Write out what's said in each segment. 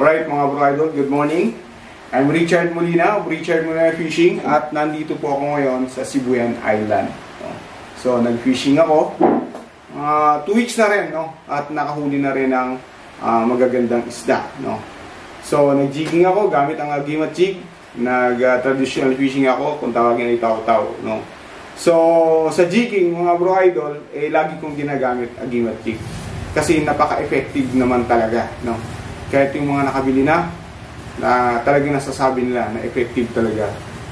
Alright mga bro idol, good morning. I'm Richard Molina of Richard Molina Fishing at nandito po ako ngayon sa Sibuyan Island. So nag-fishing ako. 2 weeks na rin, no? At nakahuli na rin ng magagandang isda, no? So nag-jigging ako gamit ang agimat jig. Nag-traditional fishing ako kung tawagin ay tao-tao, no? So sa jigging mga bro idol, lagi kong ginagamit agimat jig. Kasi napaka-effective naman talaga, no? Kahit yung mga nakabili na talagang nasasabi nila na effective talaga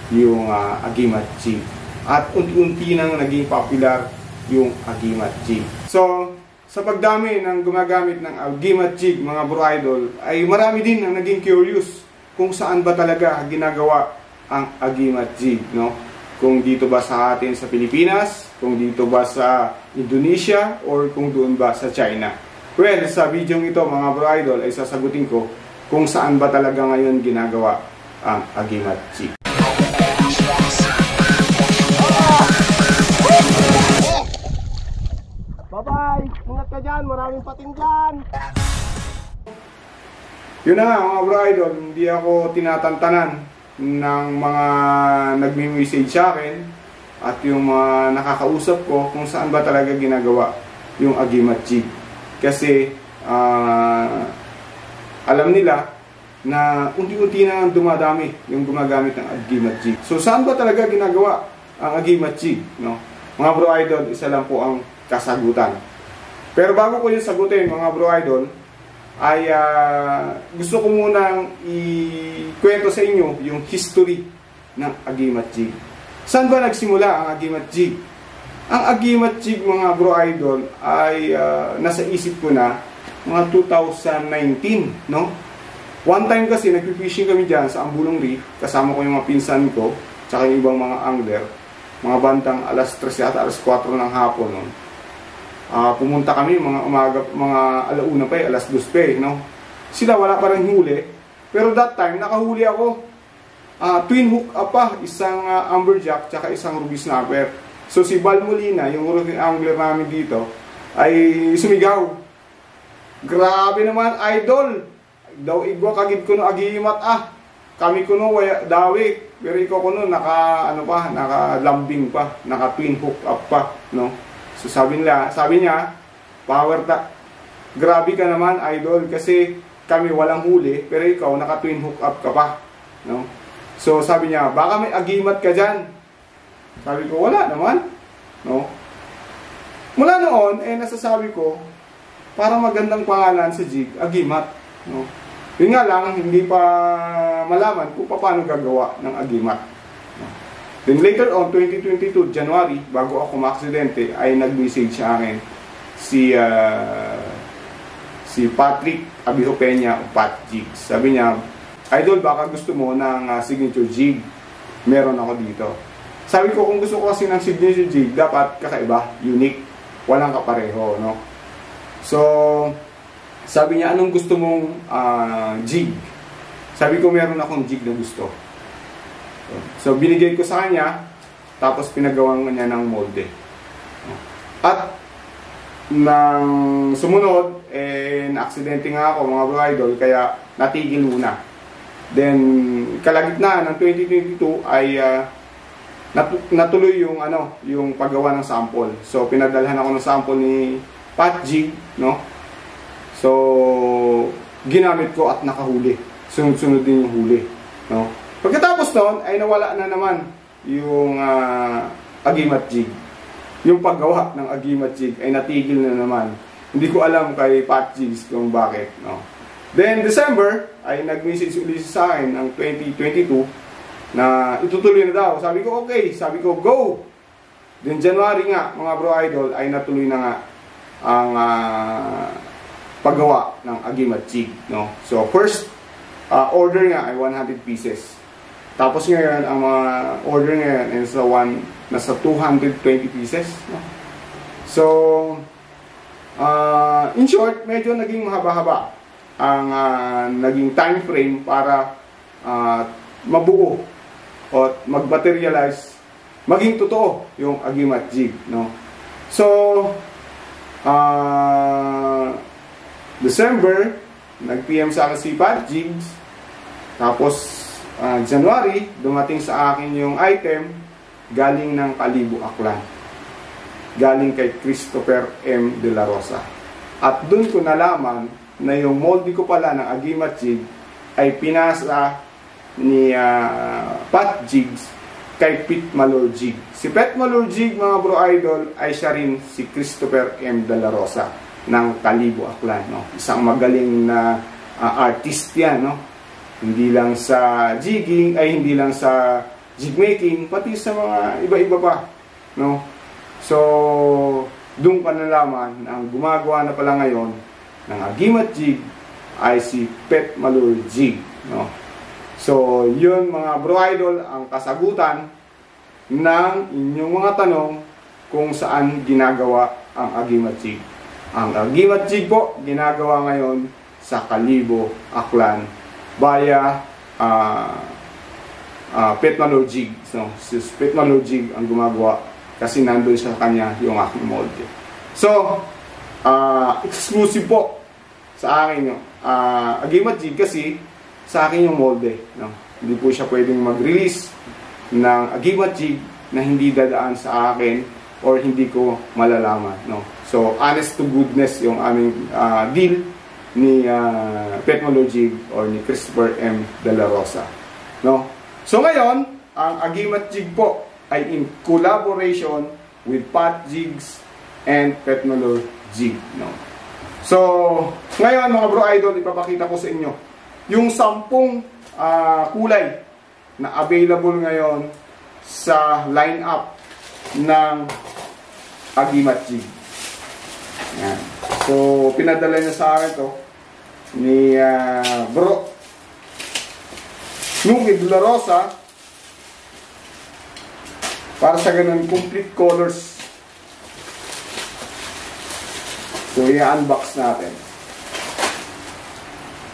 yung agimat jig. At unti-unti nang naging popular yung agimat jig. So, sa pagdami ng gumagamit ng agimat jig, mga bro idol, ay marami din ang naging curious kung saan ba talaga ginagawa ang agimat jig, no? Kung dito ba sa atin sa Pilipinas, kung dito ba sa Indonesia, or kung doon ba sa China. Well, sa video ito mga bro idol ay sasagutin ko kung saan ba talaga ngayon ginagawa ang agimat jig. Bye-bye! Ingat ka dyan, maraming pating dyan! Yun na nga mga bro idol, hindi ako tinatantanan ng mga nagme-message sa akin at yung mga nakakausap ko kung saan ba talaga ginagawa yung agimat jig. Kasi alam nila na unti-unti na dumadami yung gumagamit ng agimat jig. So saan ba talaga ginagawa ang agimat jig, no? Mga bro idol, isa lang po ang kasagutan. Pero bago ko yung sagutin mga bro idol, ay gusto ko munang ikwento sa inyo yung history ng agimat jig. Saan ba nagsimula ang agimat jig? Ang agimat jig mga bro idol ay nasa isip ko na mga 2019, no? One time kasi nagpi-fishing kami dyan sa Ambulong Reef, kasama ko yung mga pinsan ko, tsaka yung ibang mga angler, mga bandang alas 3 at alas 4 ng hapon, no? Pumunta kami mga umaga, mga alauna pa alas 2 pa no? Sila wala pa rin huli, pero that time nakahuli ako. Twin hook up pa, isang amberjack tsaka isang ruby snapper. So si Val Molina, yung routine angler namin dito, ay sumigaw. Grabe naman idol! Daw igwa kagid ko no agimat kami ko no dawi, pero ikaw ko no naka lambing pa, naka twin hook up pa, no? So sabi niya, power ta. Grabe ka naman idol kasi kami walang huli pero ikaw naka twin hook up ka pa, no? So sabi niya, baka may agimat ka diyan. Sabi ko wala naman, no? Mula noon nasasabi ko para magandang pangalan sa jig, agimat, no? Yun nga lang, hindi pa malaman kung paano gagawa ng agimat. Then later on, 2022, January, bago ako maaksidente, ay nag-message sa akin si Patrick Abijo Peña o Pat Jigs. Sabi niya, idol, baka gusto mo ng signature jig. Meron ako dito. Sabi ko, kung gusto ko kasi ng signature jig, dapat kakaiba, unique, walang kapareho, no? So, sabi niya, anong gusto mong jig? Sabi ko, meron akong jig na gusto. So, binigay ko sa kanya, tapos pinagawan niya ng molde. At, nang sumunod, na-aksidente nga ako, mga bro idol, kaya natigil muna. Then, kalagitnaan ng 2022 ay natuloy yung, yung paggawa ng sample. So, pinadalhan ako ng sample ni Pat Jig, no? So, ginamit ko at nakahuli. Sunod-sunod din yung huli, no? Pagkatapos noon ay nawala na naman yung agimat jig. Yung paggawa ng agimat jig ay natigil na naman. Hindi ko alam kay Pat Jigs kung bakit, no? Then December ay nag-message ulit sa akin ng 2022 na itutuloy na daw. Sabi ko okay, sabi ko go. Then January nga mga bro idol ay natuloy na nga ang paggawa ng agimat jig, no? So first order nga ay 100 pieces. Tapos ngayon, ang mga order ngayon ay nasa 220 pieces, no? So, in short, medyo naging mahaba-haba ang naging time frame para mabuo o mag-materialize, maging totoo yung agimat jig, no? So, December, nag-PM sa akin si Pat Jigs. Tapos, January, dumating sa akin yung item galing ng Kalibo, Aklan. Galing kay Christopher M. De La Rosa. At dun ko nalaman na yung molde ko pala ng Agimat Jig ay pinasa ni Pat Jigs kay Pete Malor Jig. Si Pete Malor Jig, mga bro idol, ay siya rin si Christopher M. De La Rosa ng Kalibo, Aklan. No? Isang magaling na artist yan. No? Hindi lang sa jigging, ay hindi lang sa jig making, pati sa mga iba-iba pa. No? So, doon ka nalaman na ang gumagawa na pala ngayon ng Agimat Jig ay si Pete Malor Jig. No? So, yun mga bro idol, ang kasagutan ng inyong mga tanong kung saan ginagawa ang Agimat Jig. Ang Agimat Jig po, ginagawa ngayon sa Kalibo, Aklan, via Pete Malor Jig. So, si Pete Malor Jig ang gumagawa kasi nandun sa kanya yung aking molde. So, exclusive po sa akin yung Agimat Jig kasi sa akin yung molde. No? Hindi po siya pwedeng mag-release ng Agimat Jig na hindi dadaan sa akin or hindi ko malalaman. No? So, honest to goodness yung aming deal ni Pete Malor Jig or ni Christopher M. De La Rosa. No? So, ngayon, ang Agimat Jig po ay in collaboration with Pat Jigs and Pete Malor Jig. No? So, ngayon mga bro idol, ipapakita ko sa inyo yung 10 kulay na available ngayon sa lineup ng Agimat Jig. Yan. So, pinadala niya sa akin to ni bro Nungi De La Rosa para sa ganun complete colors. So, i-unbox natin.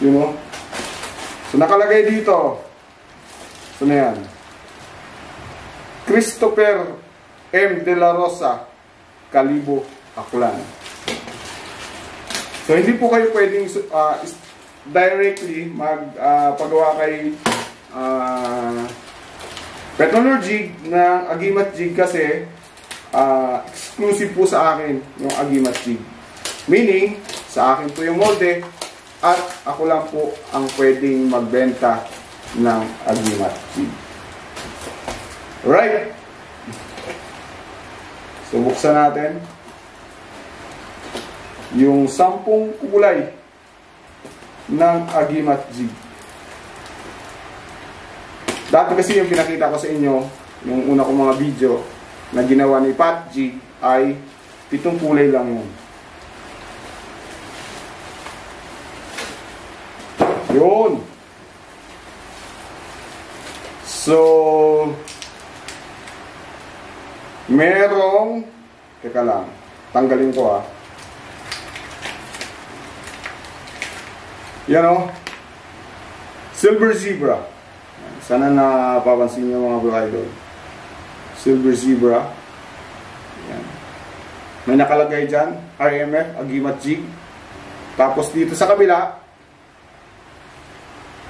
You know? So, nakalagay dito. So, na yan. Christopher M. De La Rosa, Kalibo, Aklan. So, hindi po kayo pwedeng directly magpagawa kay Pete Malor Jig ng Agimat Jig kasi exclusive po sa akin yung Agimat Jig. Meaning, sa akin po yung molde at ako lang po ang pwedeng magbenta ng Agimat Jig. Right? So, buksan natin yung 10 kulay ng Agimat Jig. Dati kasi yung pinakita ko sa inyo, yung una kong mga video na ginawa ni Pat Jig ay 7 kulay lang yun. Yun. So, merong, teka lang, tanggalin ko yan o, Silver Zebra. Sana napapansin nyo mga bro idol. Silver Zebra. Yan. May nakalagay dyan, RMF, Agimat Jig. Tapos dito sa kabila,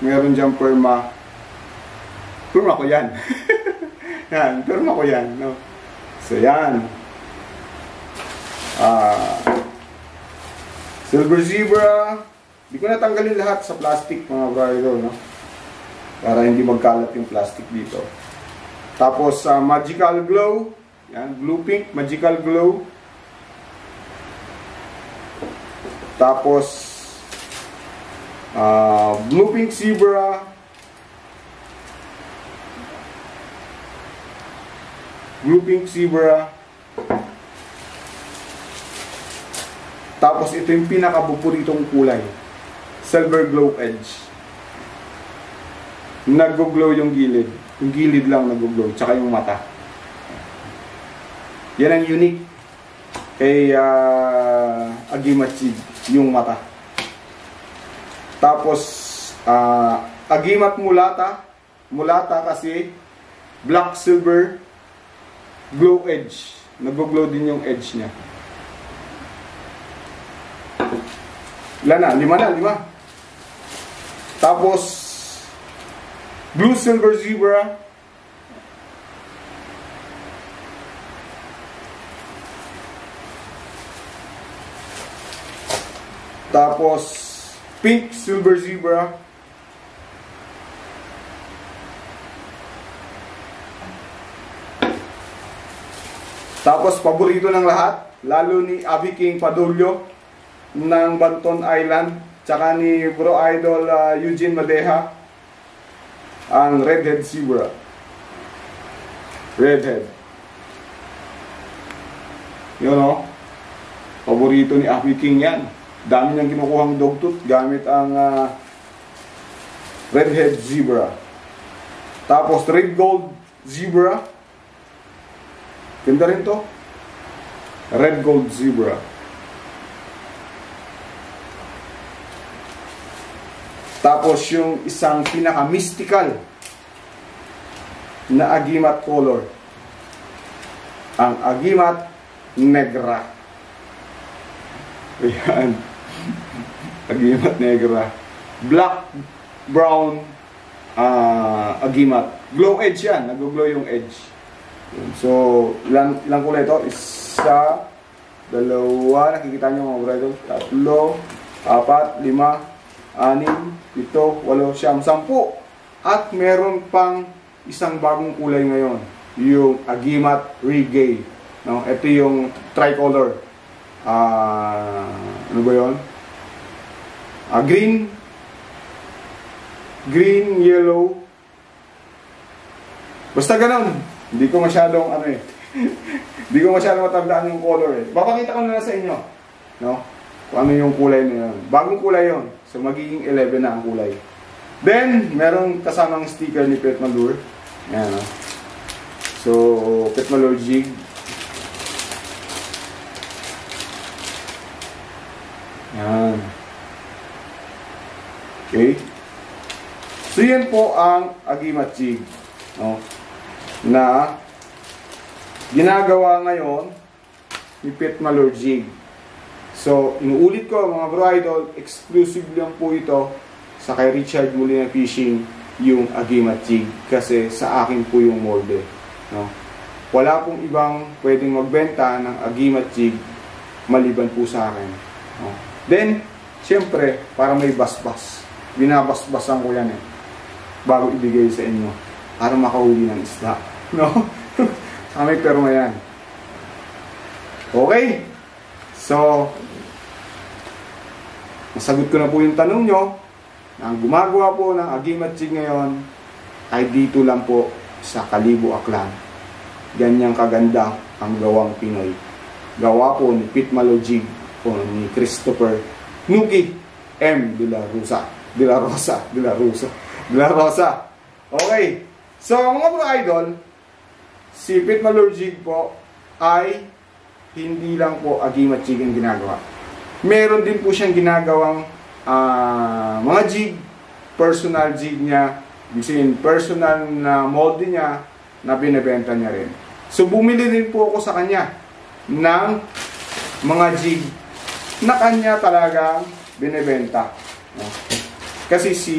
meron dyan perma. Perma ko yan. Yan, perma ko yan. No? So yan. Silver Zebra. Hindi ko natanggalin lahat sa plastic mga bro idol. No? Para hindi magkalat yung plastic dito. Tapos Magical Glow. Yan, blue pink, Magical Glow. Tapos blue pink Zebra. Blue pink Zebra. Tapos ito yung pinakabuburitong kulay. Silver Glow Edge. Nag-glow yung gilid. Yung gilid lang nag-glow. Tsaka yung mata. Yan ang unique kay Agimat Jig. Yung mata. Tapos Agimat Mulata. Mulata kasi black silver glow edge. Nag-glow din yung edge niya. Ilan na? 5 na, 5. Tapos, blue silver zebra. Tapos, pink silver zebra. Tapos, paborito ng lahat, lalo ni Abby King Padulyo ng Banton Island, tsaka ni Bro Idol Eugene Madeja, ang redhead zebra. Redhead. Yun o. Paborito ni Abby King yan. Dami niyang kinukuhang dogtooth gamit ang redhead zebra. Tapos red gold zebra. Ganda rin to. Red gold zebra. Tapos yung isang pinaka-mystical na agimat color. Ang agimat negra. Ayan. Agimat negra. Black, brown, agimat. Glow edge yan. Nag-glow yung edge. So, ilang kulay ito? Isa, dalawa, nakikita nyo mga brother. Tatlo, apat, lima, anim, pito, walo, siyam, sampu. At meron pang isang bagong kulay ngayon. Yung agimat reggae. No? Ito yung tricolor. Ano ba yun? Green, yellow. Basta ganun. Hindi ko masyadong hindi ko masyadong matandaan yung color eh. Papakita ko na lang sa inyo, no? Kung ano yung kulay na yun. Bagong kulay yun. So magiging 11 na ang kulay. Then, merong kasamang sticker ni Pet Malure. Ayan, no? So, Pet Malure jig. Ayan. Okay. So, yan po ang agimat jig, no? Na ginagawa ngayon ni Pet Malure jig. So, inuulit ko mga bro idol, exclusive lang po ito sa kay Richard Molina Fishing yung agimat jig kasi sa akin po yung molde, no? Wala pong ibang pwedeng magbenta ng agimat jig maliban po sa akin, no? Then, syempre, para may basbas, binabasbasan ko yan bago ibigay sa inyo para makahuli ng isda, no? Saka may perma yan. Okay? So, nasagot ko na po yung tanong nyo. Ang gumagawa po ng agimat jig ngayon ay dito lang po sa Kalibo, Aklan. Ganyang kaganda ang gawang Pinoy. Gawa po ni Pet Malure jig o ni Christopher Nuki M. De La Rosa. Okay. So, mga bro idol, si Pet Malure jig po ay hindi lang po agimat jig ang ginagawa. Meron din po siyang ginagawang mga jig, personal jig niya, personal na molde niya na binibenta niya rin. So, bumili din po ako sa kanya ng mga jig na kanya talagang binibenta. Kasi si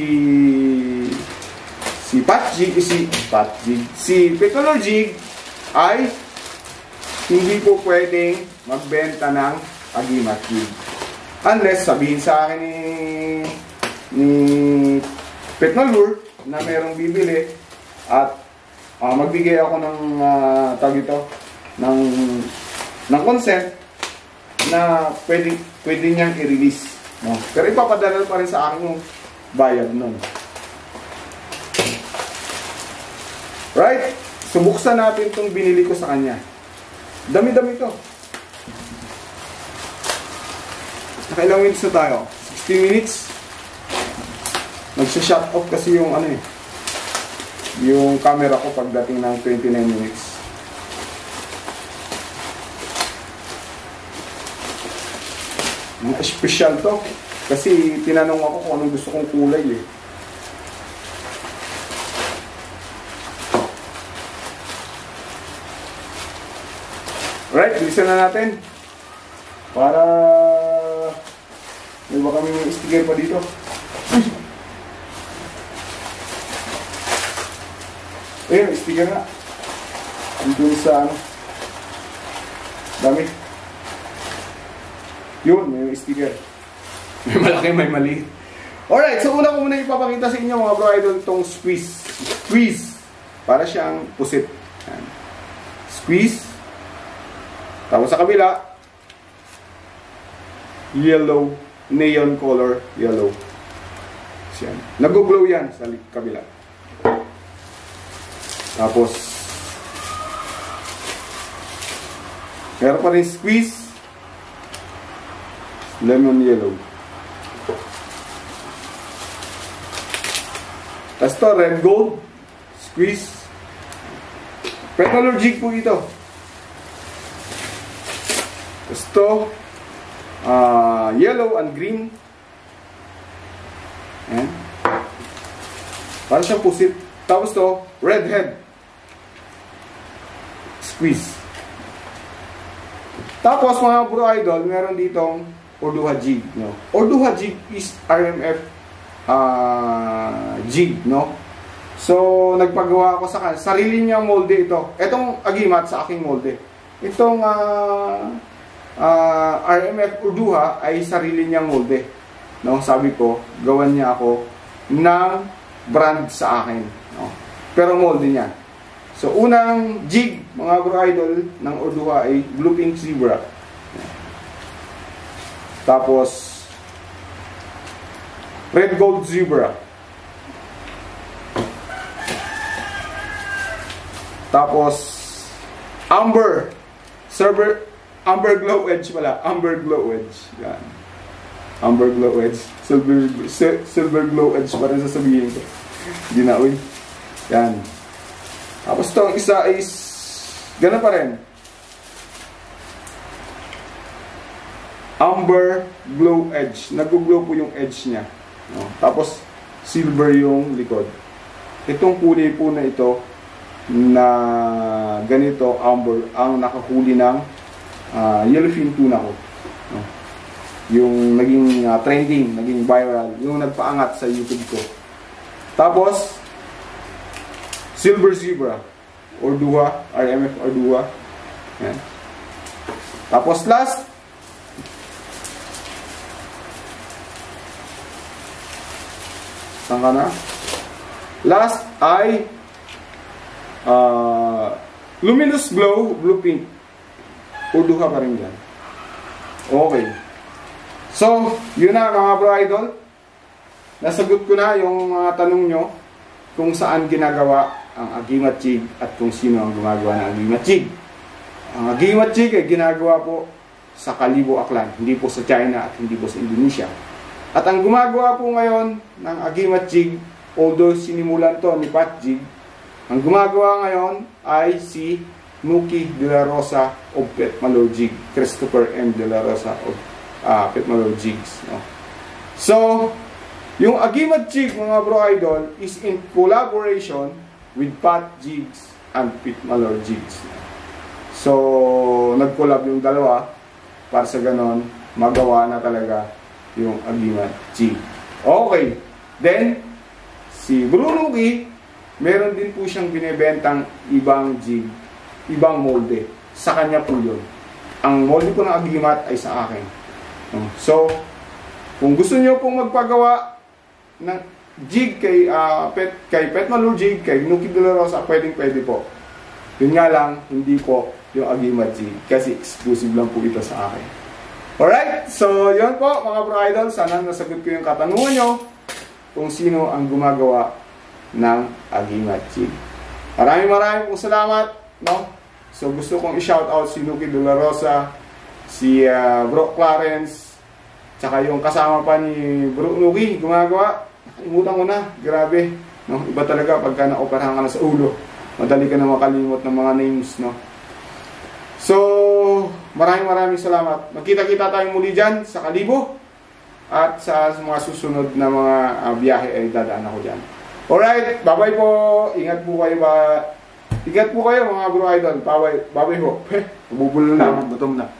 Pet Malure jig ay hindi po pwedeng magbenta ng agimat jig. Unless sabihin sa akin ni Pet Malure na merong bibili at magbigay ako ng ng consent na pwede niyang i-release, no? Pero ipapadala pa rin sa akin yung bayad nun. Right? So, buksan natin itong binili ko sa kanya. Dami-dami ito. Nakailang minutes na tayo? 60 minutes? Nagsha-shut off kasi yung yung camera ko pagdating ng 29 minutes. Mga special to. Kasi tinanong ako kung anong gusto kong kulay eh. Alright, bilisan na natin. Para may baka may sticker pa dito. Ayun, sticker nga. Dito sa ano. Dami. Yun, may sticker. May malaki, may maliit. Alright, so una ko muna ipapakita sa inyo mga bro idol itong squeeze. Squeeze. Para siyang pusit. Yan. Squeeze. Tapos sa kabila, yellow, neon color, yellow. Yan. Nag-glow yan sa kabila. Tapos, meron pa rin squeeze, lemon yellow. Tapos to, red gold, squeeze. Petalor jig po ito. Tapos to, yellow and green. Ayan. Para siyang pusit. Tapos to, red head. Squeeze. Tapos mga bro idol, meron ditong Orduha jig, no? Orduha jig is RMF jig, no? So, nagpagawa ako sa sarili niyang molde ito. Itong agimat sa aking molde. Itong RMF Orduha ay sarili niyang molde. No? Sabi ko, gawan niya ako ng brand sa akin. No? Pero molde niya. So, unang jig, mga bro idol, ng Orduha ay Blue Pink Zebra. Tapos, Red Gold Zebra. Tapos, Amber Glow Edge pala. Amber Glow Edge. Yan. Amber Glow Edge. Silver Glow Edge pa rin sasabihin ko. Hindi na, uy. Yan. Tapos ito, ang isa is gano'n pa rin. Amber Glow Edge. Nag-glow po yung edge niya. No? Tapos, silver yung likod. Itong kulay po na ito na ganito, amber, ang nakahuli ng yellowfin tuna ko. No? Yung naging trending, naging viral, yung nagpaangat sa YouTube ko. Tapos, Silver Zebra, Orduha, RMF Orduha. Yan. Tapos last, saan ka na? Last ay Luminous Glow, Blue Pink. Orduha pa rin yan. Okay. So, yun na mga bro idol. Nasagot ko na yung mga tanong nyo kung saan ginagawa ang agimat jig at kung sino ang gumagawa ng agimat jig. Ang agimat jig ay ginagawa po sa Kalibo, Aklan, hindi po sa China at hindi po sa Indonesia. At ang gumagawa po ngayon ng agimat jig, although sinimulan to ni Pat Jig, ang gumagawa ngayon ay si Nuki De La Rosa of Pet Malor Jig, Christopher M. De La Rosa of Pet Malor Jigs. No? So, yung agimat jig mga bro idol is in collaboration with Pat Jigs and Pet Malor Jigs. So, nag-collab yung dalawa para sa ganon magawa na talaga yung agimat jig. Okay. Then, si Bruno Nuki, meron din po siyang binebentang ibang jig, ibang molde. Sa kanya po yun. Ang molde po ng agimat ay sa akin. So, kung gusto nyo pong magpagawa ng jig kay Pet Malor Jig, kay Nuki De La Rosa, pwede po. Yun nga lang, hindi po yung agimat jig kasi exclusive lang po ito sa akin. Alright, so yun po mga bro idol, sana nasagot ko yung katanungan nyo kung sino ang gumagawa ng agimat jig. Maraming pong salamat, no? So gusto kong i-shoutout si Nuki De La Rosa, si Bro Clarence, tsaka yung kasama pa ni Bro Nuki gumagawa. Nakalimutan ko na, grabe, no? Iba talaga pagka na-operahan ka na sa ulo, madali ka na makalimot ng mga names, no? So maraming salamat. Magkita-kita tayong muli dyan sa Kalibo at sa mga susunod na mga biyahe ay dadaan ako dyan. Alright, bye-bye po. Ingat po kayo Ingat po kayo mga bro idol. Bye-bye po. Bubulol na, gutom na.